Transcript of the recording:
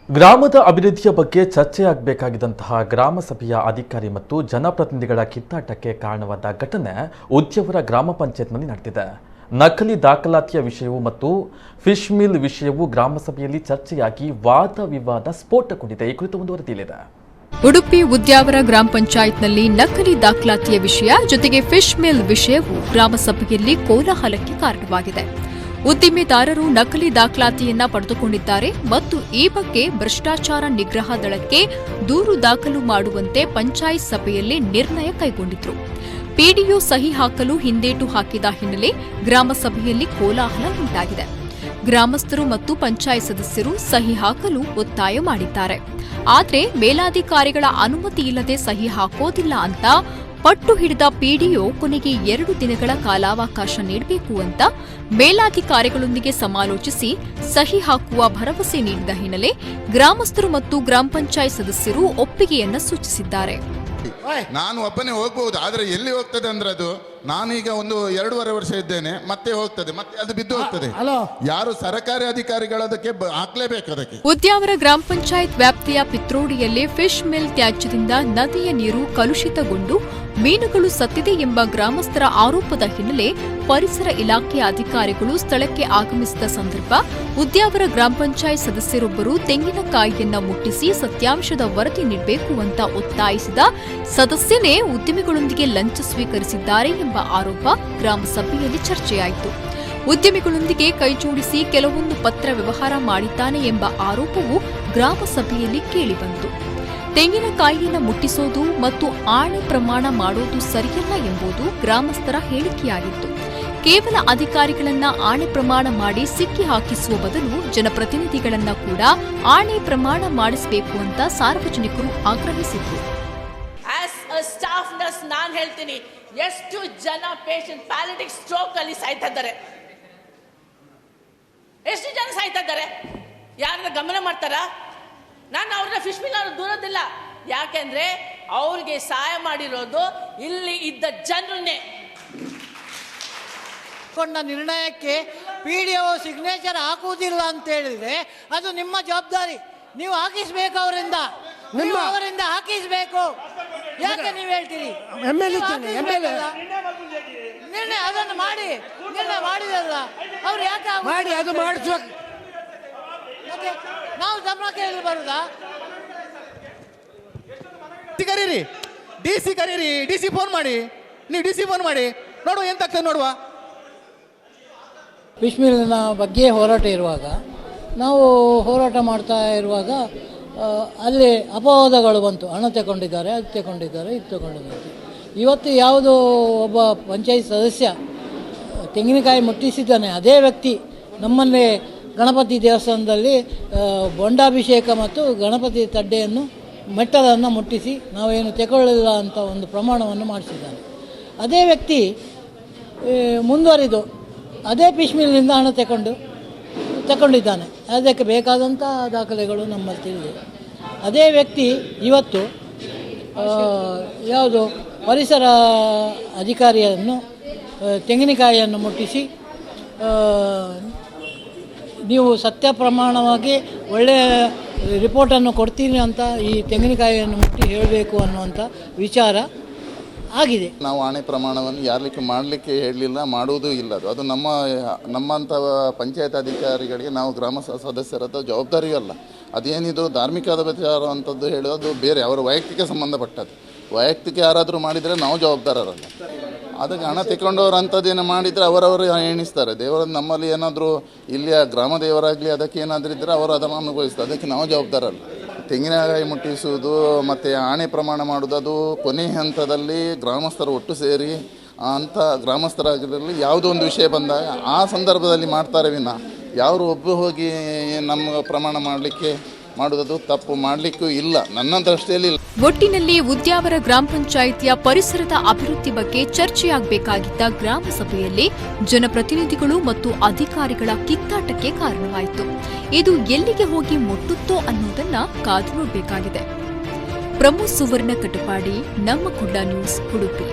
ಗ್ರಾಮದ ಅಭಿವೃದ್ಧಿಯ ಬಗ್ಗೆ ಚರ್ಚೆಯಾಗಬೇಕಾಗಿದ್ದಂತಹ ಗ್ರಾಮ ಸಭೆಯ ಅಧಿಕಾರಿ ಮತ್ತು ಜನಪ್ರತಿನಿಧಿಗಳ ಕಿತ್ತಾಟಕ್ಕೆ ಕಾರಣವಾದ ಘಟನೆ ಉದ್ಯಾವರ ಗ್ರಾಮ ಪಂಚಾಯತ್ನಲ್ಲಿ ನಡೆದಿದೆ. ನಕಲಿ ದಾಖಲಾತಿಯ ವಿಷಯವು ಮತ್ತು ಫಿಶ್ ಮಿಲ್ ವಿಷಯವು ಗ್ರಾಮ ಸಭೆಯಲ್ಲಿ ಚರ್ಚೆಯಾಗಿ ವಾದ ವಿವಾದ ಸ್ಫೋಟಗೊಂಡಿದೆ. ಈ ಕುರಿತು ಒಂದು ವರದಿಯಿದೆ. ಉಡುಪಿ ಉದ್ಯಾವರ ಗ್ರಾಮ ಪಂಚಾಯತ್ನಲ್ಲಿ ನಕಲಿ ದಾಖಲಾತಿಯ ವಿಷಯ ಜೊತೆಗೆ ಫಿಶ್ ಮಿಲ್ ವಿಷಯವು ಗ್ರಾಮ ಸಭೆಯಲ್ಲಿ ಕೋಲಾಹಲಕ್ಕೆ ಕಾರಣವಾಗಿದೆ. ಉದ್ದಿಮೆದಾರರು ನಕಲಿ ದಾಖಲಾತಿಯನ್ನ ಪಡೆದುಕೊಂಡಿದ್ದಾರೆ ಮತ್ತು ಈ ಬಗ್ಗೆ ಭ್ರಷ್ಟಾಚಾರ ನಿಗ್ರಹ ದಳಕ್ಕೆ ದೂರು ದಾಖಲು ಮಾಡುವಂತೆ ಪಂಚಾಯತ್ ಸಭೆಯಲ್ಲಿ ನಿರ್ಣಯ ಕೈಗೊಂಡಿದ್ರು. ಪಿಡಿಒ ಸಹಿ ಹಾಕಲು ಹಿಂದೇಟು ಹಾಕಿದ ಹಿನ್ನೆಲೆ ಗ್ರಾಮ ಸಭೆಯಲ್ಲಿ ಕೋಲಾಹಲ ಉಂಟಾಗಿದೆ. ಗ್ರಾಮಸ್ಥರು ಮತ್ತು ಪಂಚಾಯತ್ ಸದಸ್ಯರು ಸಹಿ ಹಾಕಲು ಒತ್ತಾಯ ಮಾಡಿದ್ದಾರೆ. ಆದರೆ ಮೇಲಾಧಿಕಾರಿಗಳ ಅನುಮತಿ ಇಲ್ಲದೆ ಸಹಿ ಹಾಕೋದಿಲ್ಲ ಅಂತ ಪಟ್ಟು ಹಿಡಿದ ಪಿಡಿಒ ಕೊನೆಗೆ 2 ದಿನಗಳ ಕಾಲಾವಕಾಶ ನೀಡಬೇಕು ಅಂತ ಮೇಲಾಧಿಕಾರಿಗಳೊಂದಿಗೆ ಸಮಾಲೋಚಿಸಿ ಸಹಿ ಹಾಕುವ ಭರವಸೆ ನೀಡಿದ ಹಿನ್ನೆಲೆ ಗ್ರಾಮಸ್ಥರು ಮತ್ತು ಗ್ರಾಮ ಪಂಚಾಯತ್ ಸದಸ್ಯರು ಒಪ್ಪಿಗೆಯನ್ನ ಸೂಚಿಸಿದ್ದಾರೆ. ನಾನು ಒಬ್ಬನೇ ಹೋಗಬಹುದು, ಆದರೆ ಎಲ್ಲಿ ಹೋಗ್ತದೆ ಅಂದ್ರೆ ಅದು ನಾನೀಗ ಒಂದು 2.5 ವರ್ಷ ಇದ್ದೇನೆ, ಮತ್ತೆ ಹೋಗ್ತದೆ, ಮತ್ತೆ ಅದು ಬಿದ್ದು ಹೋಗ್ತದೆ. ಯಾರು ಸರ್ಕಾರಿ ಅಧಿಕಾರಿಗಳದಕ್ಕೆ ಹಾಕ್ಲೇಬೇಕು. ಅದಕ್ಕೆ ಉದ್ಯಾವರ ಗ್ರಾಮ ಪಂಚಾಯತ್ ವ್ಯಾಪ್ತಿಯ ಪಿತ್ರೋಡಿಯಲ್ಲಿ ಫಿಶ್ ಮಿಲ್ ತ್ಯಾಜ್ಯದಿಂದ ನದಿಯ ನೀರು ಕಲುಷಿತಗೊಂಡು ಮೀನುಗಳು ಸತ್ತಿದೆ ಎಂಬ ಗ್ರಾಮಸ್ಥರ ಆರೋಪದ ಹಿನ್ನೆಲೆ ಪರಿಸರ ಇಲಾಖೆಯ ಅಧಿಕಾರಿಗಳು ಸ್ಥಳಕ್ಕೆ ಆಗಮಿಸಿದ ಸಂದರ್ಭ ಉದ್ಯಾವರ ಗ್ರಾಮ ಪಂಚಾಯತ್ ಸದಸ್ಯರೊಬ್ಬರು ತೆಂಗಿನಕಾಯಿಯನ್ನ ಮುಟ್ಟಿಸಿ ಸತ್ಯಾಂಶದ ವರದಿ ನೀಡಬೇಕು ಅಂತ ಒತ್ತಾಯಿಸಿದ ಸದಸ್ಯನೇ ಉದ್ಯಮಿಗಳೊಂದಿಗೆ ಲಂಚ ಸ್ವೀಕರಿಸಿದ್ದಾರೆ ಎಂಬ ಆರೋಪ ಗ್ರಾಮ ಸಭೆಯಲ್ಲಿ ಚರ್ಚೆಯಾಯಿತು. ಉದ್ಯಮಿಗಳೊಂದಿಗೆ ಕೈಜೋಡಿಸಿ ಕೆಲವೊಂದು ಪತ್ರ ವ್ಯವಹಾರ ಮಾಡಿದ್ದಾನೆ ಎಂಬ ಆರೋಪವು ಗ್ರಾಮ ಸಭೆಯಲ್ಲಿ ಕೇಳಿಬಂತು. ತೆಂಗಿನಕಾಯಿಯನ್ನು ಮುಟ್ಟಿಸೋದು ಮತ್ತು ಆಣೆ ಪ್ರಮಾಣ ಮಾಡೋದು ಸರಿಯಲ್ಲ ಎಂಬುದು ಗ್ರಾಮಸ್ಥರ ಹೇಳಿಕೆಯಾಗಿತ್ತು. ಕೇವಲ ಅಧಿಕಾರಿಗಳನ್ನ ಆಣೆ ಪ್ರಮಾಣ ಮಾಡಿ ಸಿಕ್ಕಿ ಹಾಕಿಸುವ ಬದಲು ಜನಪ್ರತಿನಿಧಿಗಳನ್ನ ಕೂಡ ಆಣೆ ಪ್ರಮಾಣ ಮಾಡಿಸಬೇಕು ಅಂತ ಸಾರ್ವಜನಿಕರು ಆಗ್ರಹಿಸಿದ್ರು. ಸ್ಟಾಫ್ ನರ್ಸ್ ನಾನು ಹೇಳ್ತೀನಿ, ಎಷ್ಟು ಜನ ಪೇಷಂಟ್ ಪ್ಯಾರಾಲಿಟಿಕ್ ಸ್ಟ್ರೋಕ್ ಅಲ್ಲಿ ಸಾಯ್ತಾ ಇದ್ದಾರೆ, ಎಷ್ಟು ಜನ ಸಾಯ್ತಾ ಇದ್ದಾರೆ, ಯಾರನ್ನ ಗಮನ ಮಾಡ್ತಾರಾ? ನಾನು ಅವ್ರನ್ನ ಫಿಶ್ ಮಿಲ್ ಅವ್ರು ದೂರದಿಲ್ಲ, ಯಾಕೆಂದ್ರೆ ಅವ್ರಿಗೆ ಸಹಾಯ ಮಾಡಿರೋದು ಇಲ್ಲಿ ಇದ್ದ ಜನರನ್ನೇ. ಕೊಂಡ ನಿರ್ಣಯಕ್ಕೆ ಪಿಡಿಒ ಸಿಗ್ನೇಚರ್ ಹಾಕುವುದಿಲ್ಲ ಅಂತ ಹೇಳಿದ್ರೆ ಅದು ನಿಮ್ಮ ಜವಾಬ್ದಾರಿ. ನೀವು ಹಾಕಿಸ್ಬೇಕು, ಅವರಿಂದ ಹಾಕಿಸ್ಬೇಕು. ಯಾಕೆ ನೀವು ಹೇಳ್ತೀರಿ ನಿರ್ಣಯ ಅದನ್ನು ಮಾಡಿ ನಿರ್ಣಯ ಮಾಡಿದಲ್ಲ ಅವ್ರು ಯಾಕೆ ಮಾಡಿ ಅದು ಮಾಡಿಸ್ಬೇಕು? ಮತ್ತೆ ನಾವು ಗಮನ ಕೇಳಿ ಬರುದಾ? ಕರೀರಿ, ಡಿಸಿ ಕರೀರಿ, ಡಿಸಿ ಫೋನ್ ಮಾಡಿ, ನೀವು ಡಿಸಿ ಫೋನ್ ಮಾಡಿ ನೋಡುವ ಎಂತಾಗ್ತದೆ ನೋಡುವ. ಫಿಶ್ ಮಿಲ್ನ ಬಗ್ಗೆ ಹೋರಾಟ ಇರುವಾಗ, ನಾವು ಹೋರಾಟ ಮಾಡ್ತಾ ಇರುವಾಗ ಅಲ್ಲಿ ಅಪವಾದಗಳು ಬಂತು. ಹಣ ತಗೊಂಡಿದ್ದಾರೆ, ಅದು ತಗೊಂಡಿದ್ದಾರೆ, ಇದು ತಗೊಂಡಿದ್ದಾರೆ. ಇವತ್ತು ಯಾವುದೋ ಒಬ್ಬ ಪಂಚಾಯತ್ ಸದಸ್ಯ ತೆಂಗಿನಕಾಯಿ ಮುಟ್ಟಿಸಿದ್ದಾನೆ, ಅದೇ ವ್ಯಕ್ತಿ ನಮ್ಮಲ್ಲೇ ಗಣಪತಿ ದೇವಸ್ಥಾನದಲ್ಲಿ ಬೊಂಡಾಭಿಷೇಕ ಮತ್ತು ಗಣಪತಿ ತಡ್ಡೆಯನ್ನು ಮೆಟ್ಟಲನ್ನು ಮುಟ್ಟಿಸಿ ನಾವೇನು ತಗೊಳ್ಳಿಲ್ಲ ಅಂತ ಒಂದು ಪ್ರಮಾಣವನ್ನು ಮಾಡಿಸಿದ್ದಾನೆ. ಅದೇ ವ್ಯಕ್ತಿ ಮುಂದುವರಿದು ಅದೇ ಫಿಶ್ ಮಿಲ್ನಿಂದ ಹಣ ತಗೊಂಡಿದ್ದಾನೆ. ಅದಕ್ಕೆ ಬೇಕಾದಂಥ ದಾಖಲೆಗಳು ನಮ್ಮಲ್ಲಿ ತಿಳಿದಿದೆ. ಅದೇ ವ್ಯಕ್ತಿ ಇವತ್ತು ಯಾವುದು ಪರಿಸರ ಅಧಿಕಾರಿಯನ್ನು ತೆಂಗಿನಕಾಯಿಯನ್ನು ಮುಟ್ಟಿಸಿ ನೀವು ಸತ್ಯ ಪ್ರಮಾಣವಾಗಿ ಒಳ್ಳೆಯ ರಿಪೋರ್ಟನ್ನು ಕೊಡ್ತೀನಿ ಅಂತ ಈ ತೆಂಗಿನಕಾಯಿಯನ್ನು ಮುಟ್ಟಿ ಹೇಳಬೇಕು ಅನ್ನುವಂಥ ವಿಚಾರ ಆಗಿದೆ. ನಾವು ಆಣೆ ಪ್ರಮಾಣವನ್ನು ಯಾರಲಿಕ್ಕೆ ಮಾಡಲಿಕ್ಕೆ ಹೇಳಲಿಲ್ಲ, ಮಾಡುವುದೂ ಇಲ್ಲ. ಅದು ನಮ್ಮಂಥ ಪಂಚಾಯತ್ ಅಧಿಕಾರಿಗಳಿಗೆ ನಾವು ಗ್ರಾಮ ಸದಸ್ಯರದ ಜವಾಬ್ದಾರಿಯೂ ಅಲ್ಲ. ಅದೇನಿದು ಧಾರ್ಮಿಕದ ವಿಚಾರ ಅಂಥದ್ದು ಹೇಳೋದು ಬೇರೆ, ಅವರ ವೈಯಕ್ತಿಕ ಸಂಬಂಧಪಟ್ಟದ್ದು. ವೈಯಕ್ತಿಕ ಯಾರಾದರೂ ಮಾಡಿದರೆ ನಾವು ಜವಾಬ್ದಾರರಲ್ಲ. ಅದಕ್ಕೆ ಹಣ ತೆಗೊಂಡವರು ಅಂಥದ್ದೇನು ಮಾಡಿದರೆ ಅವರವರು ಎಣಿಸ್ತಾರೆ. ದೇವರು ನಮ್ಮಲ್ಲಿ ಏನಾದರೂ ಇಲ್ಲಿಯ ಗ್ರಾಮ ದೇವರಾಗಲಿ ಅದಕ್ಕೆ ಏನಾದರೂ ಇದ್ದರೆ ಅವರು ಅದನ್ನು ಅನುಭವಿಸ್ತಾರೆ. ಅದಕ್ಕೆ ನಾವು ಜವಾಬ್ದಾರಲ್ಲ. ತೆಂಗಿನಕಾಯಿ ಮುಟ್ಟಿಸುವುದು ಮತ್ತು ಆಣೆ ಪ್ರಮಾಣ ಮಾಡೋದು ಅದು ಕೊನೆ ಹಂತದಲ್ಲಿ ಗ್ರಾಮಸ್ಥರು ಒಟ್ಟು ಸೇರಿ ಅಂಥ ಗ್ರಾಮಸ್ಥರಾಗಿರಲಿ ಯಾವುದೋ ಒಂದು ವಿಷಯ ಬಂದಾಗ ಆ ಸಂದರ್ಭದಲ್ಲಿ ಮಾಡ್ತಾರೆ ವಿನ ಯಾರು ಒಬ್ಬರು ಹೋಗಿ ನಮ್ಮ ಪ್ರಮಾಣ ಮಾಡುವುದು ತಪ್ಪು, ಮಾಡಲಿಕ್ಕೂ ಇಲ್ಲ, ನನ್ನ ದೃಷ್ಟಿಯಲ್ಲಿ ಇಲ್ಲ. ಒಟ್ಟಿನಲ್ಲಿ ಉದ್ಯಾವರ ಗ್ರಾಮ ಪಂಚಾಯಿತಿಯ ಪರಿಸರದ ಅಭಿವೃದ್ಧಿ ಬಗ್ಗೆ ಚರ್ಚೆಯಾಗಬೇಕಾಗಿದ್ದ ಗ್ರಾಮ ಸಭೆಯಲ್ಲಿ ಜನಪ್ರತಿನಿಧಿಗಳು ಮತ್ತು ಅಧಿಕಾರಿಗಳ ಕಿತ್ತಾಟಕ್ಕೆ ಕಾರಣವಾಯಿತು. ಇದು ಎಲ್ಲಿಗೆ ಹೋಗಿ ಮುಟ್ಟುತ್ತೋ ಅನ್ನೋದನ್ನ ಕಾದು ನೋಡಬೇಕಾಗಿದೆ. ಪ್ರಮೋದ್ ಸುವರ್ಣ ಕಟಪಾಡಿ, ನಮ್ಮ ಕುಡ್ಲ ನ್ಯೂಸ್, ಉಡುಪಿ.